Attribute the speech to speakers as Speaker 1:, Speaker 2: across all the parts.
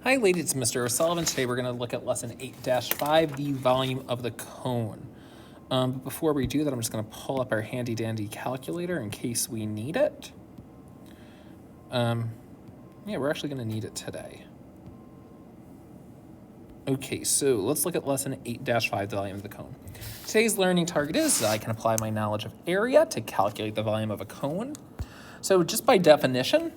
Speaker 1: Hi ladies, it's Mr. O'Sullivan. Today we're going to look at lesson 8-5, the volume of the cone. But before we do that, I'm just going to pull up our handy dandy calculator in case we need it. Yeah, we're actually going to need it today. Okay, so let's look at lesson 8-5, the volume of the cone. Today's learning target is I can apply my knowledge of area to calculate the volume of a cone. So just by definition,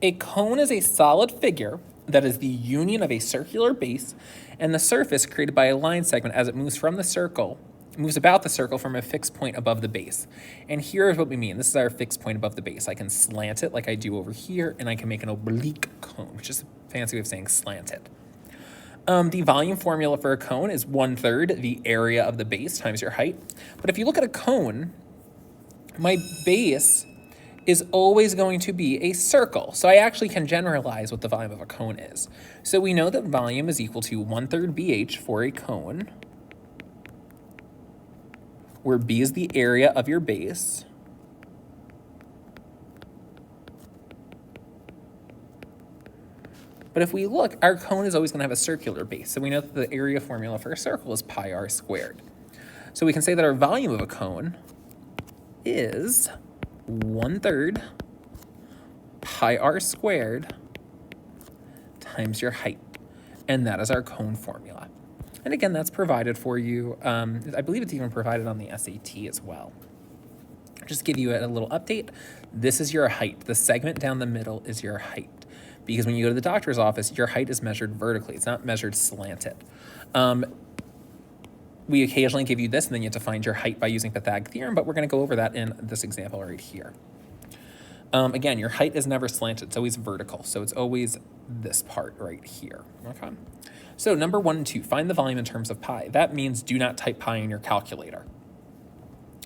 Speaker 1: a cone is a solid figure that is the union of a circular base and the surface created by a line segment as it moves from the circle, moves about the circle from a fixed point above the base. And here's what we mean. This is our fixed point above the base. I can slant it like I do over here, and I can make an oblique cone, which is a fancy way of saying slanted. The volume formula for a cone is 1/3 the area of the base times your height. But if you look at a cone, my base is always going to be a circle. So I actually can generalize what the volume of a cone is. So we know that volume is equal to 1/3 BH for a cone, where B is the area of your base. But if we look, our cone is always going to have a circular base. So we know that the area formula for a circle is pi r squared. So we can say that our volume of a cone is 1/3 pi r squared times your height. And that is our cone formula. And again, that's provided for you. I believe it's even provided on the SAT as well. Just give you a little update. This is your height. The segment down the middle is your height. Because when you go to the doctor's office, your height is measured vertically. It's not measured slanted. We occasionally give you this, and then you have to find your height by using Pythagorean theorem, but we're going to go over that in this example right here. Again, your height is never slanted. It's always vertical, so it's always this part right here. Okay. So number 1 and 2, find the volume in terms of pi. That means do not type pi in your calculator.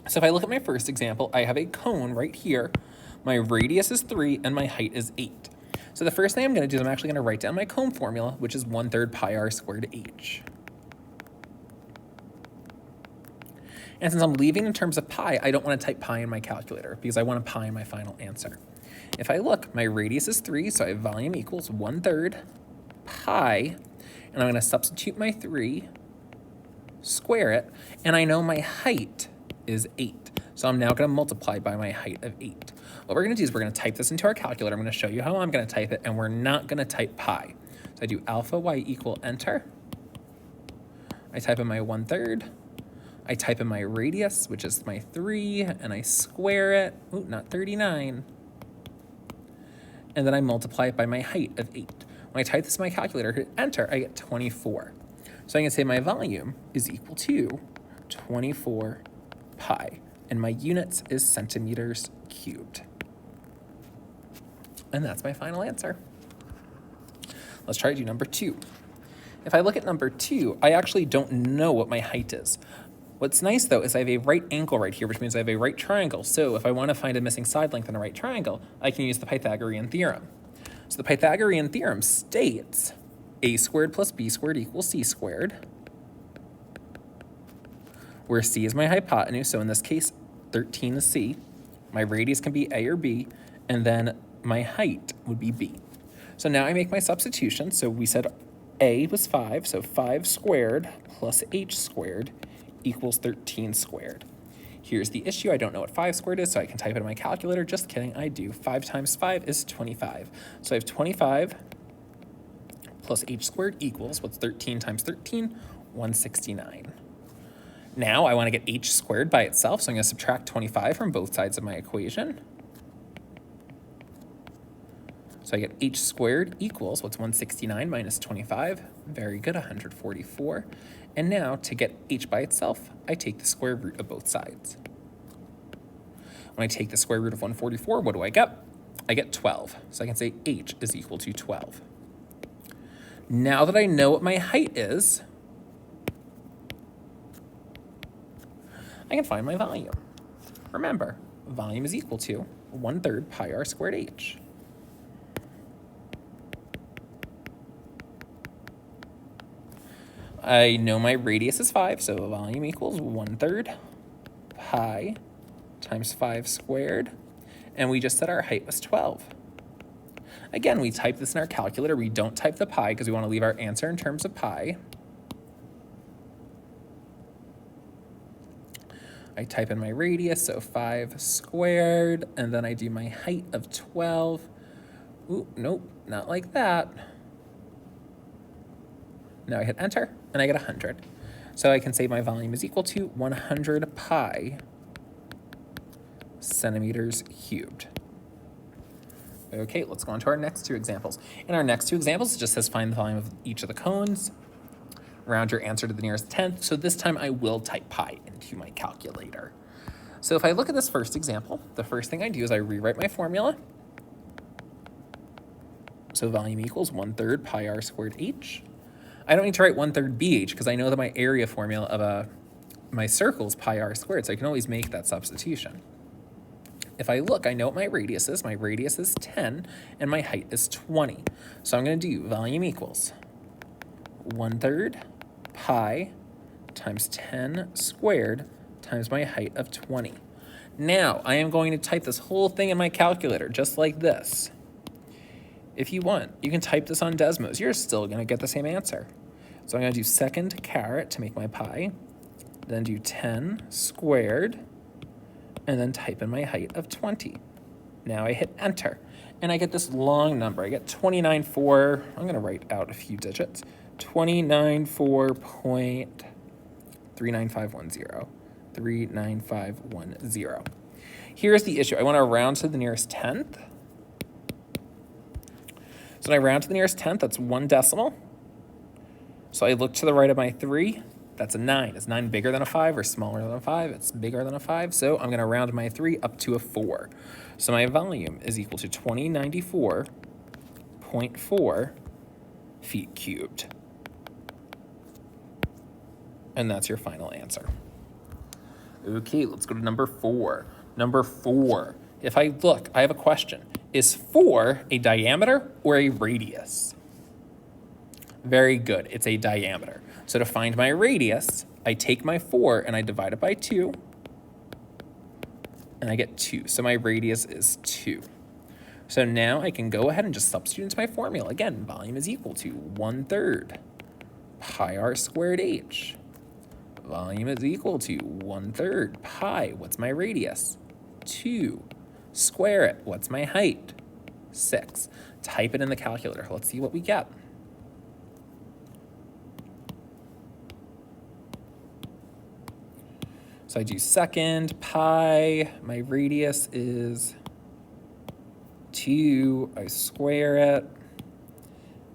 Speaker 1: So if I look at my first example, I have a cone right here. My radius is 3, and my height is 8. So the first thing I'm going to do is I'm actually going to write down my cone formula, which is 1/3 pi r squared h. And since I'm leaving in terms of pi, I don't want to type pi in my calculator because I want a pi in my final answer. If I look, my radius is 3, so I have volume equals 1/3 pi, and I'm going to substitute my 3, square it, and I know my height is 8. So I'm now going to multiply by my height of 8. What we're going to do is we're going to type this into our calculator. I'm going to show you how I'm going to type it, and we're not going to type pi. So I do alpha y equal enter. I type in my 1/3. I type in my radius, which is my 3, and I square it. Ooh, not 39. And then I multiply it by my height of 8. When I type this in my calculator, hit enter, I get 24. So I can say my volume is equal to 24 pi, and my units is centimeters cubed. And that's my final answer. Let's try to do number 2. If I look at number 2, I actually don't know what my height is. What's nice, though, is I have a right angle right here, which means I have a right triangle. So if I want to find a missing side length in a right triangle, I can use the Pythagorean theorem. So the Pythagorean theorem states a squared plus b squared equals c squared, where c is my hypotenuse. So in this case, 13 is c. My radius can be a or b, and then my height would be b. So now I make my substitution. So we said a was 5, so 5 squared plus h squared equals 13 squared. Here's the issue. I don't know what 5 squared is, so I can type it in my calculator. Just kidding, I do. 5 times 5 is 25. So I have 25 plus h squared equals, what's 13 times 13? 169. Now I want to get h squared by itself, so I'm going to subtract 25 from both sides of my equation. So I get h squared equals, what's 169 minus 25? Very good, 144. And now, to get h by itself, I take the square root of both sides. When I take the square root of 144, what do I get? I get 12. So I can say h is equal to 12. Now that I know what my height is, I can find my volume. Remember, volume is equal to 1/3 pi r squared h. I know my radius is 5, so volume equals 1/3 pi times 5 squared. And we just said our height was 12. Again, we type this in our calculator. We don't type the pi because we want to leave our answer in terms of pi. I type in my radius, so 5 squared, and then I do my height of 12. Ooh, nope, not like that. Now I hit enter, and I get 100. So I can say my volume is equal to 100 pi centimeters cubed. Okay, let's go on to our next two examples. In our next two examples, it just says find the volume of each of the cones. Round your answer to the nearest tenth. So this time I will type pi into my calculator. So if I look at this first example, the first thing I do is I rewrite my formula. So volume equals 1/3 pi r squared h. I don't need to write 1/3 bh because I know that my area formula of my circle is pi r squared, so I can always make that substitution. If I look, I know what my radius is. My radius is 10, and my height is 20. So I'm going to do volume equals 1/3 pi times 10 squared times my height of 20. Now, I am going to type this whole thing in my calculator, just like this. If you want, you can type this on Desmos. You're still going to get the same answer. So I'm going to do second caret to make my pi, then do 10 squared, and then type in my height of 20. Now I hit enter, and I get this long number. I get 29.4, I'm going to write out a few digits, 294.39510. 39510. Here's the issue. I want to round to the nearest tenth. So when I round to the nearest tenth, that's 1 decimal. So I look to the right of my 3. That's a 9. Is 9 bigger than a 5 or smaller than a 5? It's bigger than a 5. So I'm going to round my 3 up to a 4. So my volume is equal to 2094.4 feet cubed. And that's your final answer. Okay, let's go to number 4. Number 4. If I look, I have a question. Is 4 a diameter or a radius? Very good. It's a diameter. So to find my radius, I take my 4 and I divide it by 2. And I get 2. So my radius is 2. So now I can go ahead and just substitute into my formula. Again, volume is equal to 1/3 pi r squared h. Volume is equal to 1/3 pi. What's my radius? 2. Square it. What's my height? 6. Type it in the calculator. Let's see what we get. So I do second pi. My radius is 2. I square it.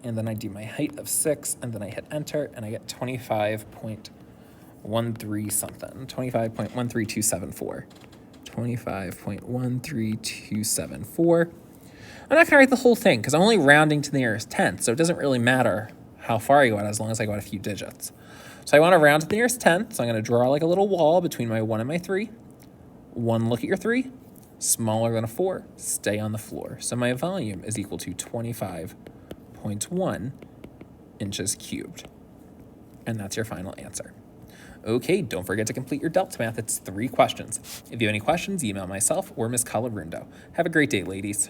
Speaker 1: And then I do my height of 6. And then I hit enter. And I get 25.13 something. 25.13274. 25.13274. I'm not going to write the whole thing because I'm only rounding to the nearest tenth, so it doesn't really matter how far I go out as long as I go out a few digits. So I want to round to the nearest tenth, so I'm going to draw like a little wall between my 1 and my 3. 1, look at your 3. Smaller than a 4, stay on the floor. So my volume is equal to 25.1 inches cubed. And that's your final answer. Okay, don't forget to complete your Delta Math. It's 3 questions. If you have any questions, email myself or Ms. Colorundo. Have a great day, ladies.